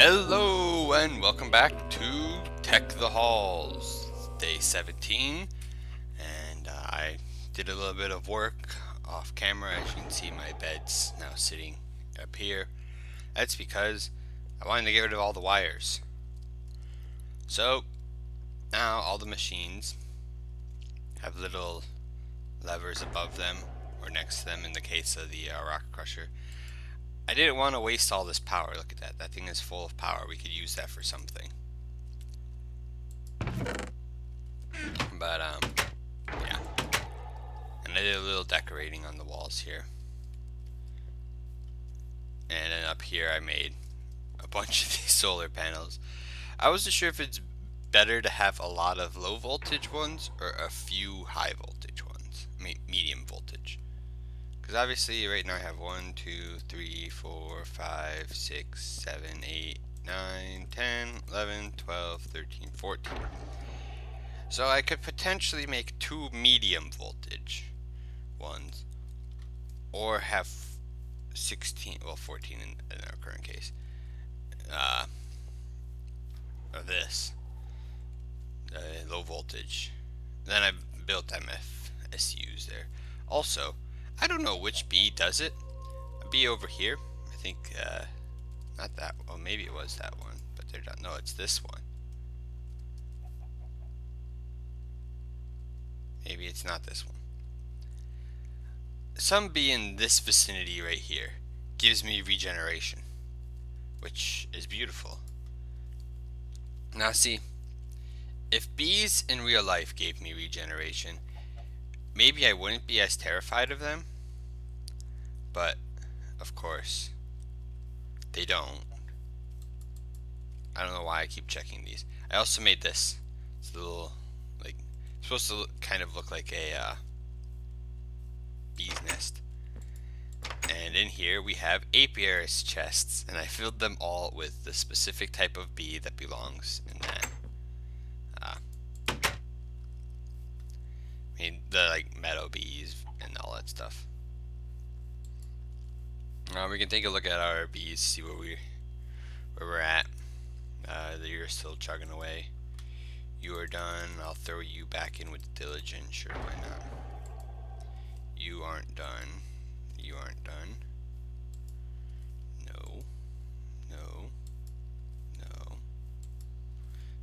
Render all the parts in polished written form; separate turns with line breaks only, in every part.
Hello and welcome back to Tech the Halls, day 17, and I did a little bit of work off camera. As you can see, my bed's now sitting up here. That's because I wanted to get rid of all the wires. So now all the machines have little levers above them or next to them in the case of the rock crusher. I didn't want to waste all this power. Look at that. That thing is full of power. We could use that for something. But yeah. And I did a little decorating on the walls here. And then up here I made a bunch of these solar panels. I wasn't sure if it's better to have a lot of low voltage ones or a few high voltage ones. I mean medium voltage. Because obviously right now I have 1, 2, 3, 4, 5, 6, 7, 8, 9, 10, 11, 12, 13, 14. So I could potentially make 2 medium voltage ones, or have 16, well 14 in our current case, of this, low voltage. Then I built MFSUs there. Also, I don't know which B does it. A B over here, I think, not that, well maybe it was that one, but they're not, no, it's this one. Maybe it's not this one. Some bee in this vicinity right here gives me regeneration, which is beautiful. Now see, if bees in real life gave me regeneration, maybe I wouldn't be as terrified of them, but of course they don't. I don't know why I keep checking these. I also made this. It's a little, like, it's supposed to kind of look like a bee's nest. And in here we have apiaries chests, and I filled them all with the specific type of bee that belongs in that. I mean, the like meadow bees and all that stuff. We can take a look at our bees, see where we're at. You're still chugging away. You are done. I'll throw you back in with diligence. Sure, why not? You aren't done. You aren't done. No. No. No.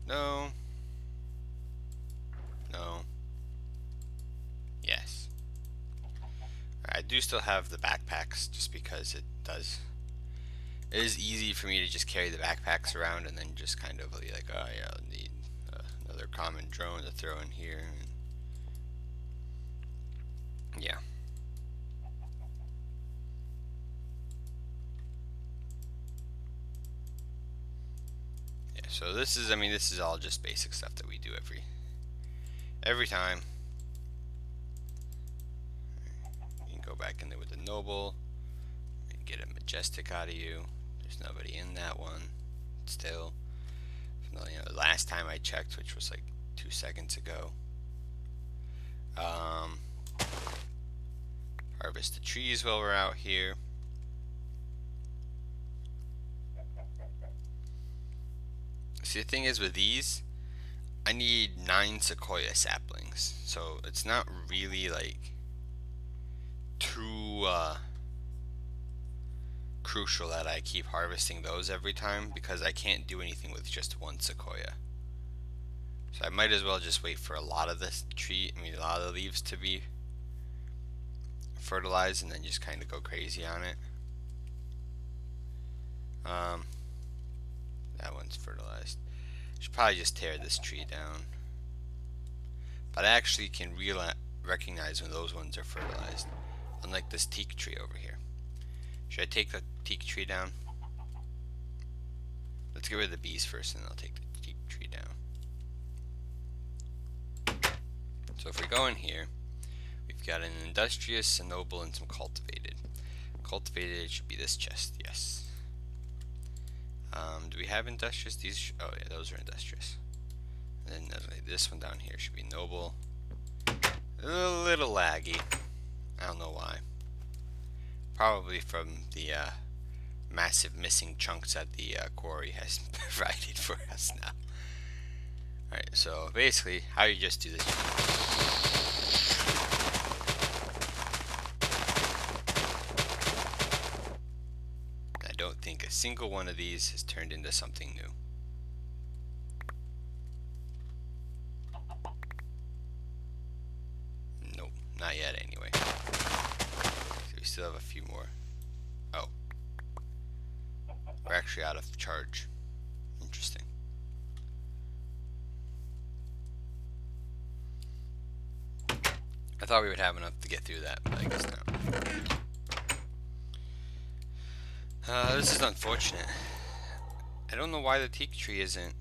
No. No. Yes. I do still have the backpacks just because it is easy for me to just carry the backpacks around and then just kind of be like, oh yeah, I'll need another common drone to throw in here. And yeah. Yeah, so this is, I mean, this is all just basic stuff that we do every time. You can go back in there with a noble and get a majestic out of you. There's nobody in that one still. You know, the last time I checked, which was like 2 seconds ago. Harvest the trees while we're out here. See, the thing is with these, I need 9 sequoia saplings, so it's not really like too crucial that I keep harvesting those every time, because I can't do anything with just 1 sequoia. So I might as well just wait for a lot of this tree, I mean a lot of the leaves to be fertilized and then just kind of go crazy on it. That one's fertilized. Should probably just tear this tree down. But I actually can recognize when those ones are fertilized, unlike this teak tree over here. Should I take the teak tree down? Let's get rid of the bees first, and then I'll take the teak tree down. So if we go in here, we've got an industrious, a noble, and some cultivated. Cultivated should be this chest, yes. Do we have industrious? These, oh yeah, those are industrious. And then this one down here should be noble. A little laggy. I don't know why. Probably from the massive missing chunks that the quarry has provided for us now. Alright, so basically, how you just do this. I don't think a single one of these has turned into something new. Nope, not yet anyway. So we still have a few more. Oh. We're actually out of charge. Interesting. I thought we would have enough to get through that, but I guess not. This is unfortunate. I don't know why the teak tree isn't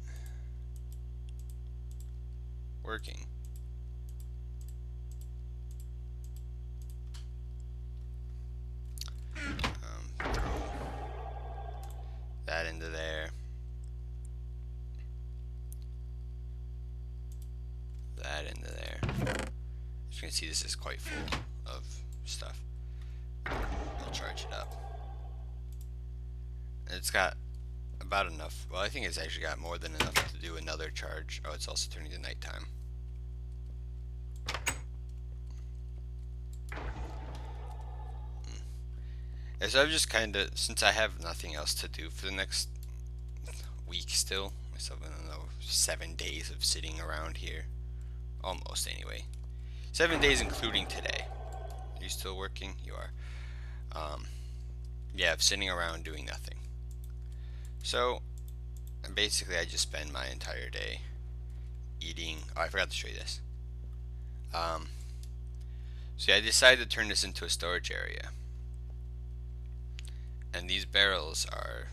working. Throw that into there. That into there. As you can see, this is quite full of stuff. I'll charge it up. It's got about enough. Well, I think it's actually got more than enough to do another charge. Oh, it's also turning to nighttime. And so I've just kind of, since I have nothing else to do for the next week still, so I don't know, 7 days of sitting around here. Almost anyway. 7 days including today. Are you still working? You are. Yeah, of sitting around doing nothing. So, basically I just spend my entire day eating. Oh, I forgot to show you this. So yeah, I decided to turn this into a storage area. And these barrels are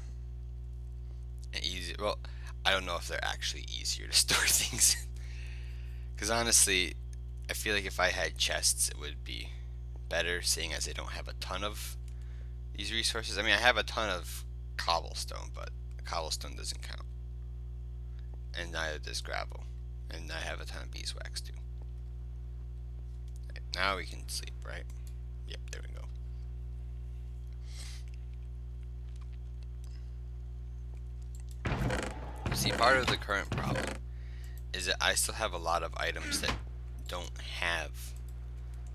easy. Well, I don't know if they're actually easier to store things in. Because honestly, I feel like if I had chests, it would be better, seeing as I don't have a ton of these resources. I mean, I have a ton of cobblestone, but cobblestone doesn't count. And neither does gravel. And I have a ton of beeswax too. Right, now we can sleep, right? Yep, there we go. See, part of the current problem is that I still have a lot of items that don't have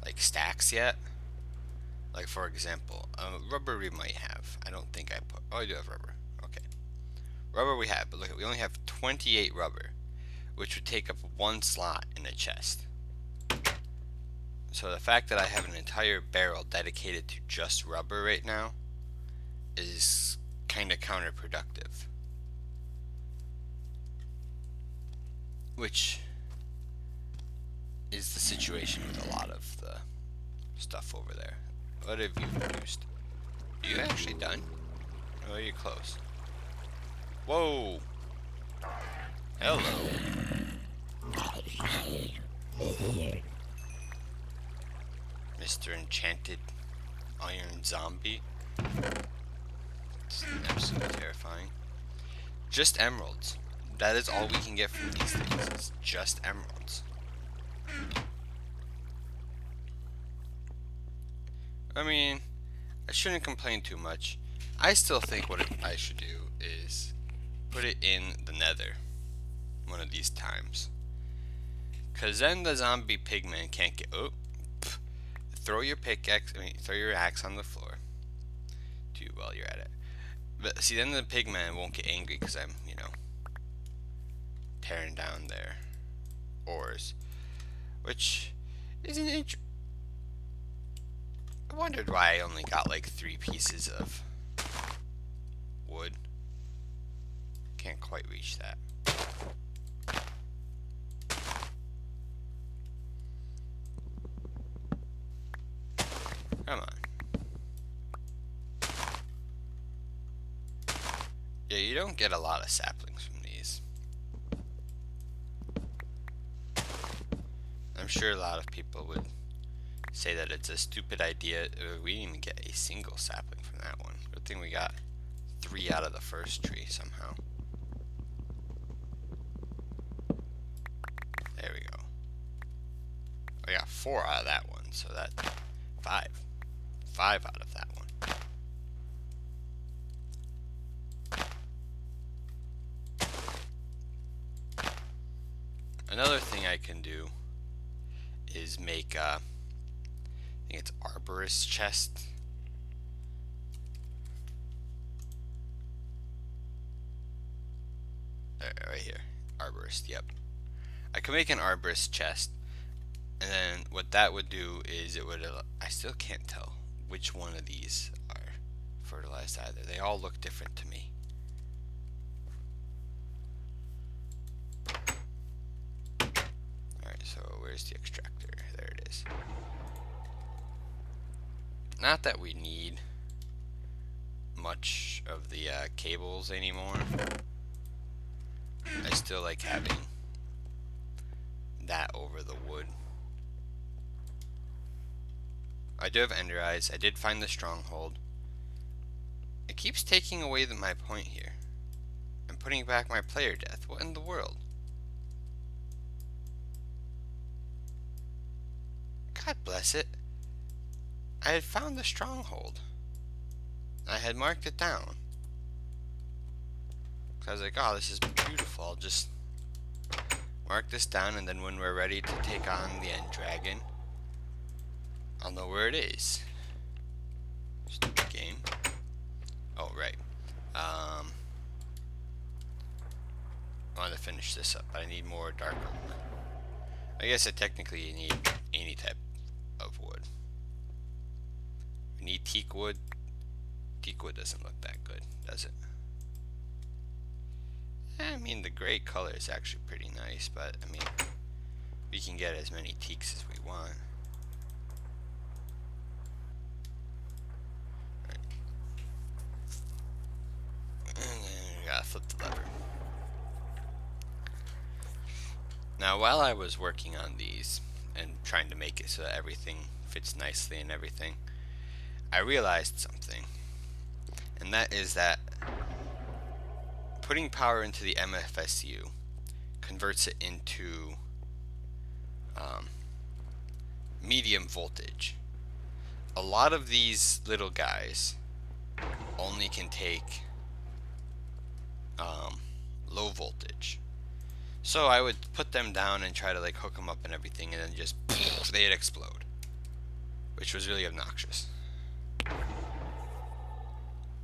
like stacks yet. Like for example, rubber we might have. I don't think I put. Oh, I do have rubber. Okay, rubber we have, but look, we only have 28 rubber, which would take up one slot in a chest. So the fact that I have an entire barrel dedicated to just rubber right now is kind of counterproductive. Which is the situation with a lot of the stuff over there. What have you produced? Are you actually done? Or are you close? Whoa! Hello. Mr. Enchanted Iron Zombie. It's absolutely terrifying. Just emeralds. That is all we can get from these things. It's just emeralds. I mean, I shouldn't complain too much. I still think what I should do is put it in the nether one of these times. Cause then the zombie pigman can't get. Oh, throw your pickaxe. Throw your axe on the floor. Do while you're at it. But see, then the pigman won't get angry because I'm, tearing down their ores, which is an I wondered why I only got like 3 pieces of wood. Can't quite reach that. Come on. Yeah, you don't get a lot of saplings from these. I'm sure a lot of people would say that it's a stupid idea. We didn't even get a single sapling from that one. Good thing we got 3 out of the first tree somehow. There we go. We got 4 out of that one, so that 5. 5 out of that one. Another thing I can do is make, I think it's arborist chest. Right here, arborist, yep. I can make an arborist chest, and then what that would do is it would, I still can't tell which one of these are fertilized either. They all look different to me. Alright, so where's the extractor? There it is. Not that we need much of the cables anymore. I still like having that over the wood. I do have ender eyes. I did find the stronghold. It keeps taking away my point here. I'm putting back my player death. What in the world? God bless it. I had found the stronghold. I had marked it down. I was like, oh, this is beautiful. I'll just mark this down, and then when we're ready to take on the end dragon, I'll know where it is. Stupid game. Oh, right. I want to finish this up, but I need more dark oak. I guess I technically need any type of wood. We need teak wood. Teak wood doesn't look that good, does it? I mean, the gray color is actually pretty nice, but I mean, we can get as many teaks as we want. Right. And then we gotta flip the lever. Now, while I was working on these and trying to make it so that everything fits nicely and everything, I realized something, and that is that putting power into the MFSU converts it into medium voltage. A lot of these little guys only can take low voltage. So I would put them down and try to like hook them up and everything, and then just they'd explode, which was really obnoxious. I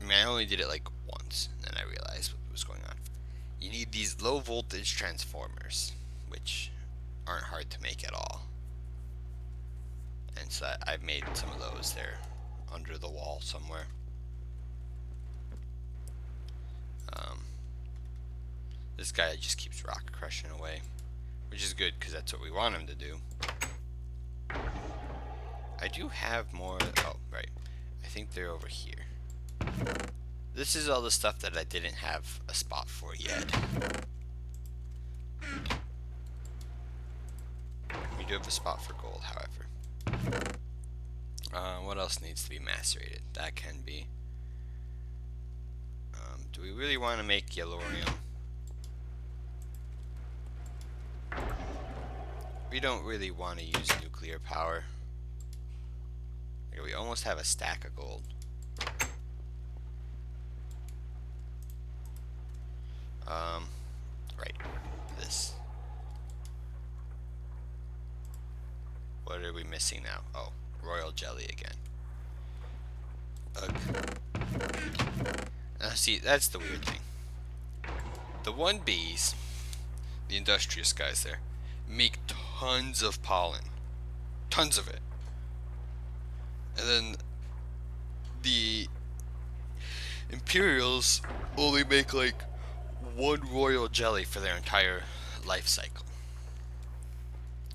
mean, I only did it like once, and then I realized what was going on. You need these low voltage transformers, which aren't hard to make at all. And so I've made some of those there under the wall somewhere. This guy just keeps rock crushing away, which is good because that's what we want him to do. I do have more. Oh, right. I think they're over here. This is all the stuff that I didn't have a spot for yet. We do have a spot for gold, however. What else needs to be macerated? That can be. Do we really want to make yellorium? We don't really want to use nuclear power. We almost have a stack of gold. Right. This. What are we missing now? Oh, royal jelly again. Ugh. See, that's the weird thing. The 1Bs, the industrious guys there, make tons of pollen. Tons of it. And then the Imperials only make like one royal jelly for their entire life cycle.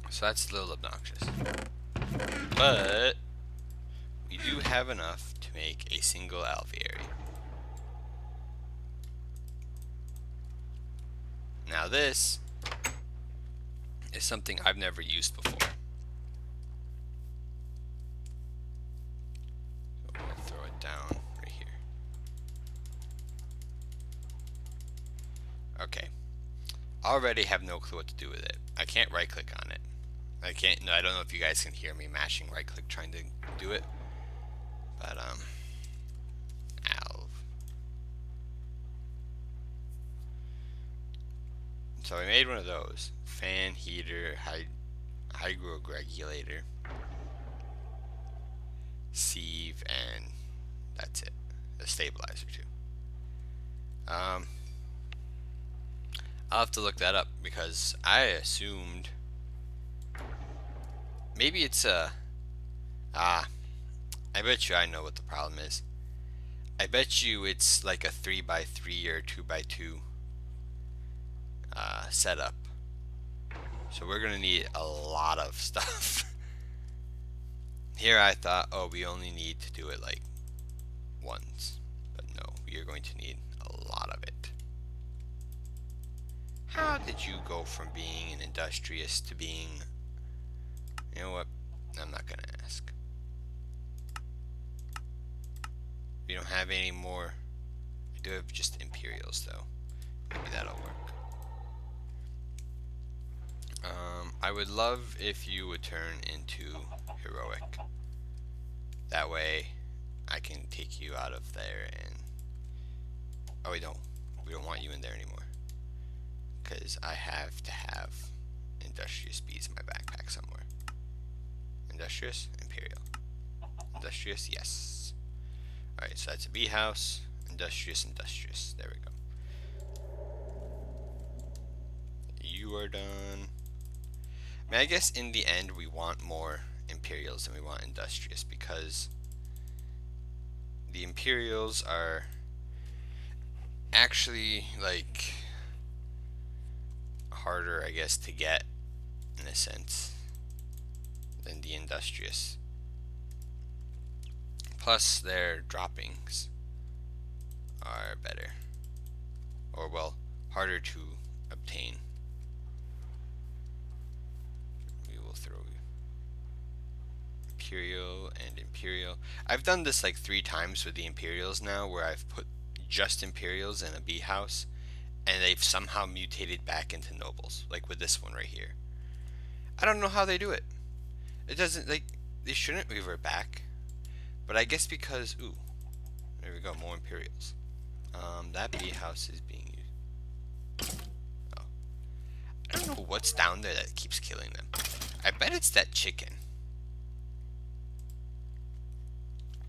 So that's a little obnoxious. But we do have enough to make a single alveary. Now this is something I've never used before. So we'll throw it down right here. Okay. Already have no clue what to do with it. I can't right click on it. I don't know if you guys can hear me mashing right click trying to do it. But So I made one of those. Fan, heater, hygroregulator, sieve, and that's it. The stabilizer too. Um, I'll have to look that up because I assumed maybe it's a ah. I bet you I know what the problem is. I bet you it's like a 3x3 or 2x2 setup. So we're gonna need a lot of stuff. Here I thought, oh, we only need to do it like once, but no, we are going to need a lot of it. How did you go from being an industrious to being, you know what? I'm not gonna ask. We don't have any more. I do have just Imperials though. Maybe that'll work. I would love if you would turn into heroic. That way, I can take you out of there and. Oh, we don't. We don't want you in there anymore. Because I have to have industrious bees in my backpack somewhere. Industrious, Imperial. Industrious, yes. Alright, so that's a bee house. Industrious, industrious. There we go. You are done. I mean, I guess in the end we want more Imperials than we want industrious because the Imperials are actually like harder, I guess, to get in a sense than the industrious. Plus, their droppings are better, or well, harder to obtain. We will throw Imperial and Imperial. I've done this like 3 times with the Imperials now, where I've put just Imperials in a bee house, and they've somehow mutated back into nobles, like with this one right here. I don't know how they do it. It doesn't, like, they shouldn't revert back, but I guess because, ooh, there we go, more Imperials. That bee house is being used. Oh. I don't know what's down there that keeps killing them. I bet it's that chicken.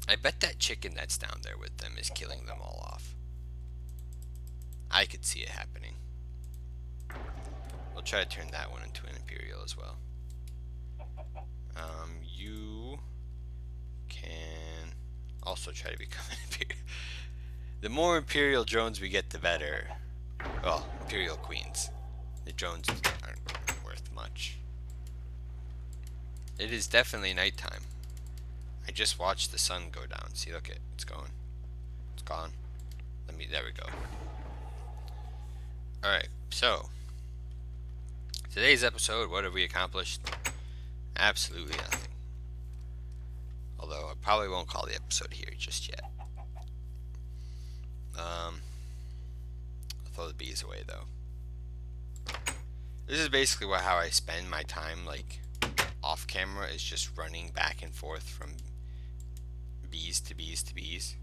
I bet that chicken that's down there with them is killing them all off. I could see it happening. We'll try to turn that one into an Imperial as well. You can also try to become an Imperial. The more Imperial drones we get, the better. Well, Imperial Queens. The drones aren't worth much. It is definitely nighttime. I just watched the sun go down. See, look it. It's going. It's gone. There we go. Alright, so. Today's episode, what have we accomplished? Absolutely nothing. Although I probably won't call the episode here just yet. I'll throw the bees away though. This is basically how I spend my time, like, off camera, is just running back and forth from bees to bees to bees.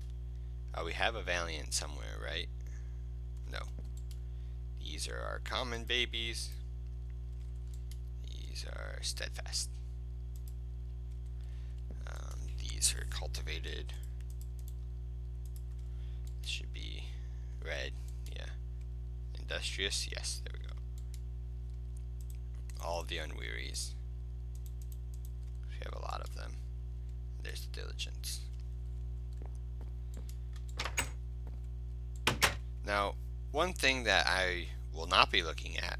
We have a Valiant somewhere, right? No. These are our common babies. These are steadfast. These are cultivated. This should be red, yeah. Industrious, yes, there we go. All of the unwearies. We have a lot of them. There's the diligence. Now, one thing that I will not be looking at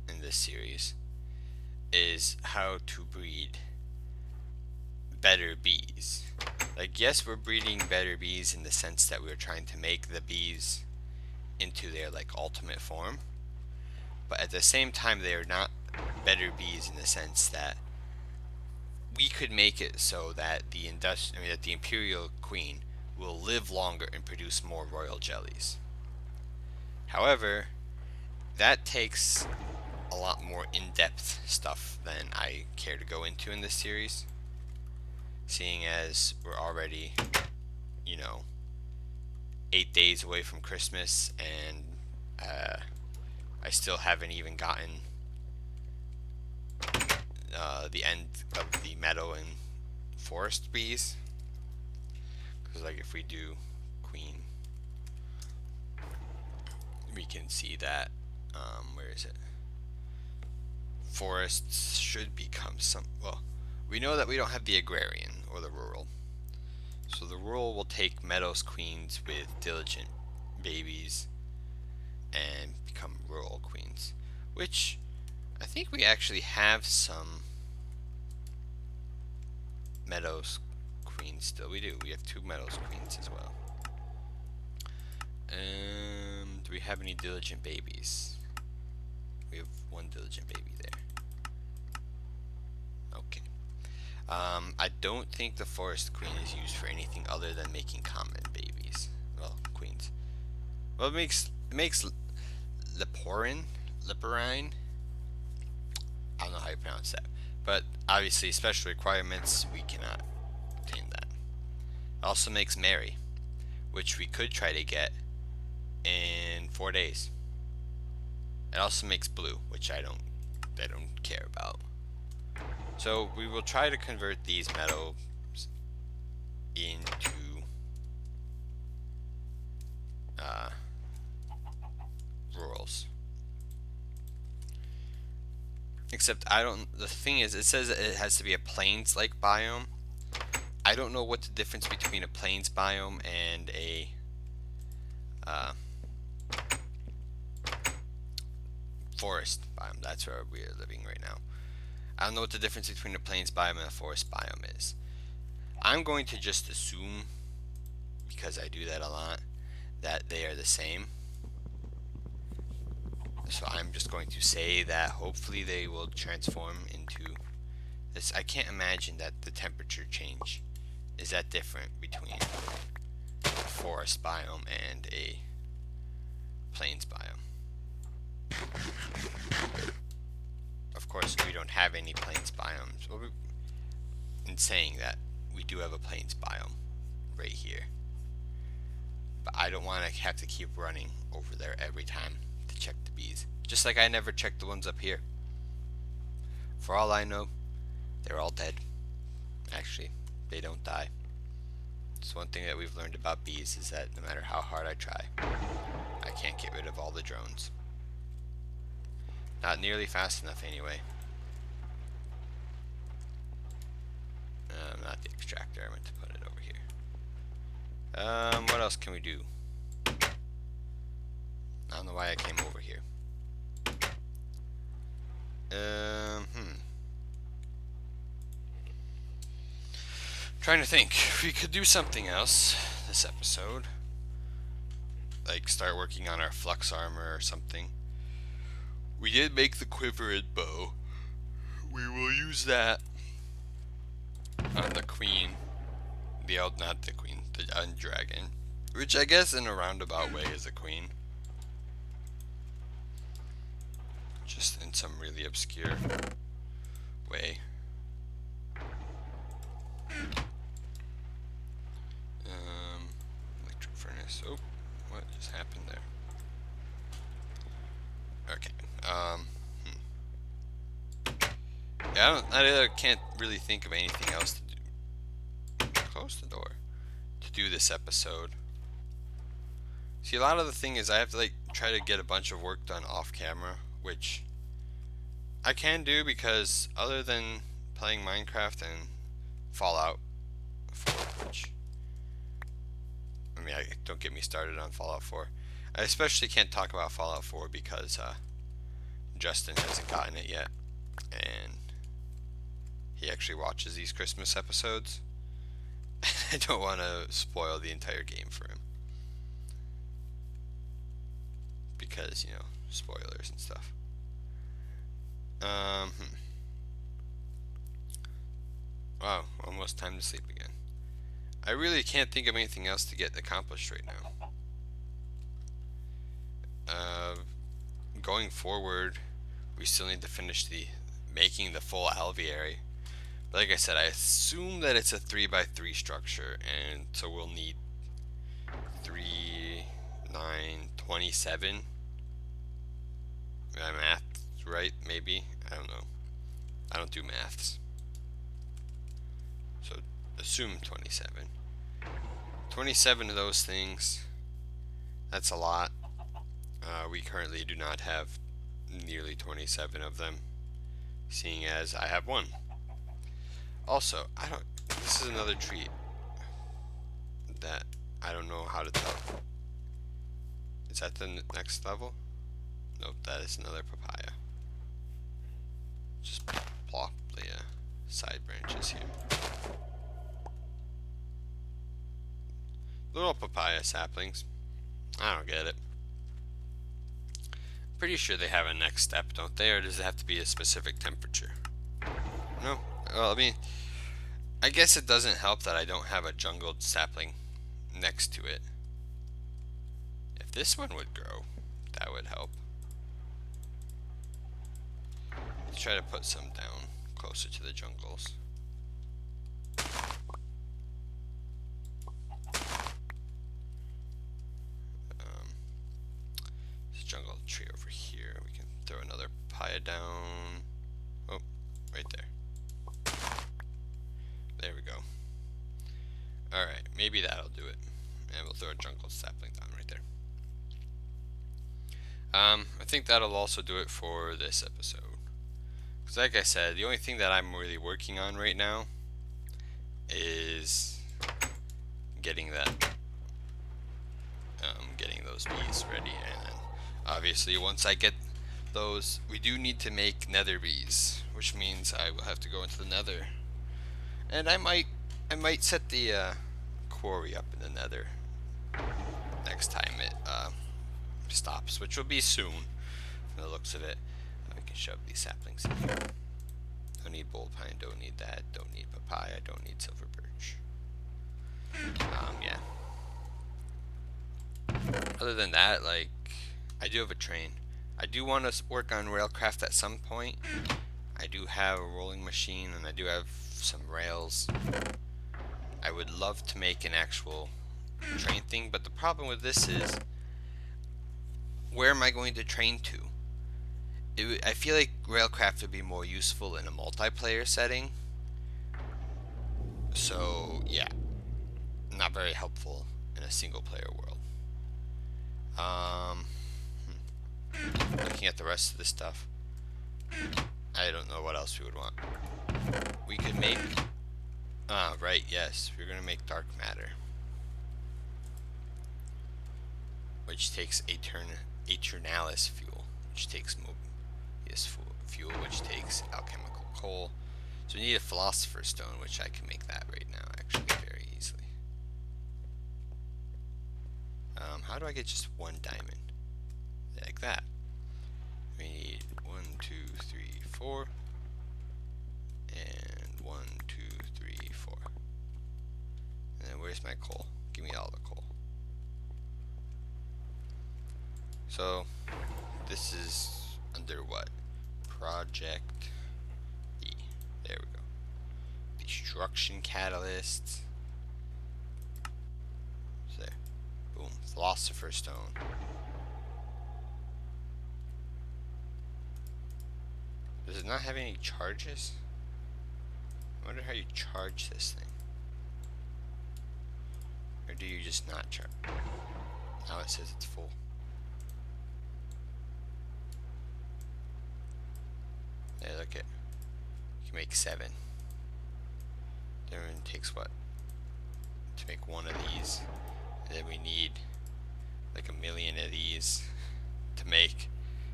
in this series is how to breed better bees. Like, yes, we're breeding better bees in the sense that we're trying to make the bees into their, like, ultimate form, but at the same time they are not better bees in the sense that we could make it so that that the Imperial Queen will live longer and produce more royal jellies. However, that takes a lot more in-depth stuff than I care to go into in this series, seeing as we're already, 8 days away from Christmas, and I still haven't even gotten the end of the meadow and forest bees. Because like if we do queen, we can see that where is it? Forests should become some. Well, we know that we don't have the agrarian or the rural, so the rural will take meadows queens with diligent babies and become rural queens, which I think we actually have some meadows queens still. We do. We have 2 meadows queens as well. Do we have any diligent babies? We have 1 diligent baby there. Okay. I don't think the forest queen is used for anything other than making common babies. Well, queens. Well, it makes Liporine. I don't know how you pronounce that, but obviously special requirements we cannot obtain that. It also makes Mary, which we could try to get in 4 days. It also makes blue, which I don't care about. So we will try to convert these meadows into rurals. Except I don't. The thing is, it says it has to be a plains-like biome. I don't know what the difference between a plains biome and a forest biome. That's where we are living right now. I don't know what the difference between a plains biome and a forest biome is. I'm going to just assume, because I do that a lot, that they are the same. So I'm just going to say that hopefully they will transform into this. I can't imagine that the temperature change is that different between a forest biome and a plains biome. Of course, we don't have any plains biomes. Well, in saying that, we do have a plains biome right here. But I don't want to have to keep running over there every time to check the bees. Just like I never check the ones up here. For all I know, they're all dead. Actually, they don't die. It's one thing that we've learned about bees is that no matter how hard I try, I can't get rid of all the drones. Not nearly fast enough anyway. Not the extractor, I meant to put it over here. What else can we do? I don't know why I came over here. Trying to think. We could do something else this episode. Like start working on our flux armor or something. We did make the quiver and bow. We will use that on the queen. Not the queen, the dragon. Which I guess in a roundabout way is a queen. Just in some really obscure way. Electric furnace. Oh, what just happened there? Okay. Yeah, I can't really think of anything else to do. Close the door. To do this episode. See, a lot of the thing is I have to like try to get a bunch of work done off camera, which I can do because other than playing Minecraft and Fallout 4, which don't get me started on Fallout 4. I especially can't talk about Fallout 4 because Justin hasn't gotten it yet, and he actually watches these Christmas episodes. I don't want to spoil the entire game for him because, spoilers and stuff. Wow, almost time to sleep again. I really can't think of anything else to get accomplished right now. Going forward, we still need to finish making the full alveary. But like I said, I assume that it's a 3x3 structure, and so we'll need 3, 9, 27 right? Maybe. I don't know. I don't do maths. So assume 27. 27 of those things, that's a lot. We currently do not have nearly 27 of them, seeing as I have one. Also, this is another treat that I don't know how to tell. Is that the next level? Nope, that is another papaya. Just plop the side branches here. Little papaya saplings. I don't get it. Pretty sure they have a next step, don't they? Or does it have to be a specific temperature? No? Well, I mean, I guess it doesn't help that I don't have a jungled sapling next to it. If this one would grow, that would help. Let's try to put some down closer to the jungles. This jungle tree over here. We can throw another papaya down. Oh, right there. There we go. Alright, maybe that'll do it. And we'll throw a jungle sapling down right there. I think that'll also do it for this episode. Because like I said, the only thing that I'm really working on right now is getting those bees ready. And then obviously once I get those, we do need to make nether bees, which means I will have to go into the nether. And I might set the quarry up in the nether next time it stops, which will be soon from the looks of it. I can shove these saplings in here. Don't need bold pine, don't need that, don't need papaya, don't need silver birch. Yeah. Other than that, like, I do have a train. I do want to work on railcraft at some point. I do have a rolling machine and I do have some rails. I would love to make an actual train thing, but the problem with this is, where am I going to train to? I feel like railcraft would be more useful in a multiplayer setting. So yeah, not very helpful in a single player world. Looking at the rest of the stuff, I don't know what else we would want. We could make, right, yes, we're gonna make dark matter, which takes Aeternalis fuel, which takes Mobius fuel, which takes alchemical coal. So we need a philosopher's stone, which I can make that right now, actually, very easily. How do I get just one diamond? Like that. We need 1, 2, 3, 4. And 1, 2, 3, 4. And then where's my coal? Give me all the coal. So this is under what? Project E. There we go. Destruction catalyst. So there. Boom. Philosopher's stone. Does it not have any charges? I wonder how you charge this thing. Or do you just not charge? Now it says it's full. There, look at. You can make 7. Then it takes what? To make one of these. And then we need like 1,000,000 of these to make.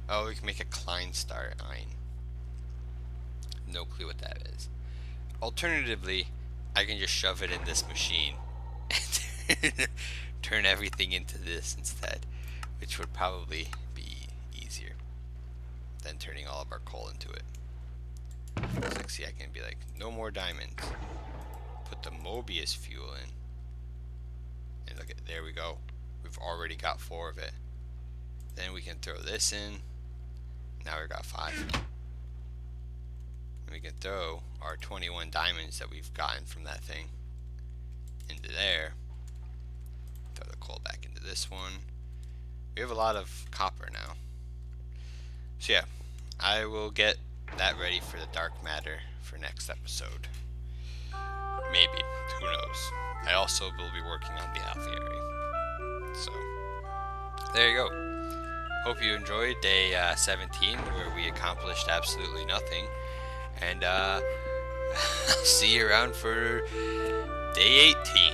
Oh, we can make a Kleinstar iron. No clue what that is. Alternatively, I can just shove it in this machine and turn everything into this instead, which would probably be easier than turning all of our coal into it. So like, see, I can be like, no more diamonds. Put the Mobius fuel in. And look at, there we go. We've already got 4 of it. Then we can throw this in. Now we've got 5. And we can throw our 21 diamonds that we've gotten from that thing into there. Throw the coal back into this one. We have a lot of copper now. So yeah, I will get that ready for the dark matter for next episode. Maybe. Who knows? I also will be working on the aviary. So, there you go. Hope you enjoyed day 17, where we accomplished absolutely nothing. And I'll see you around for day 18.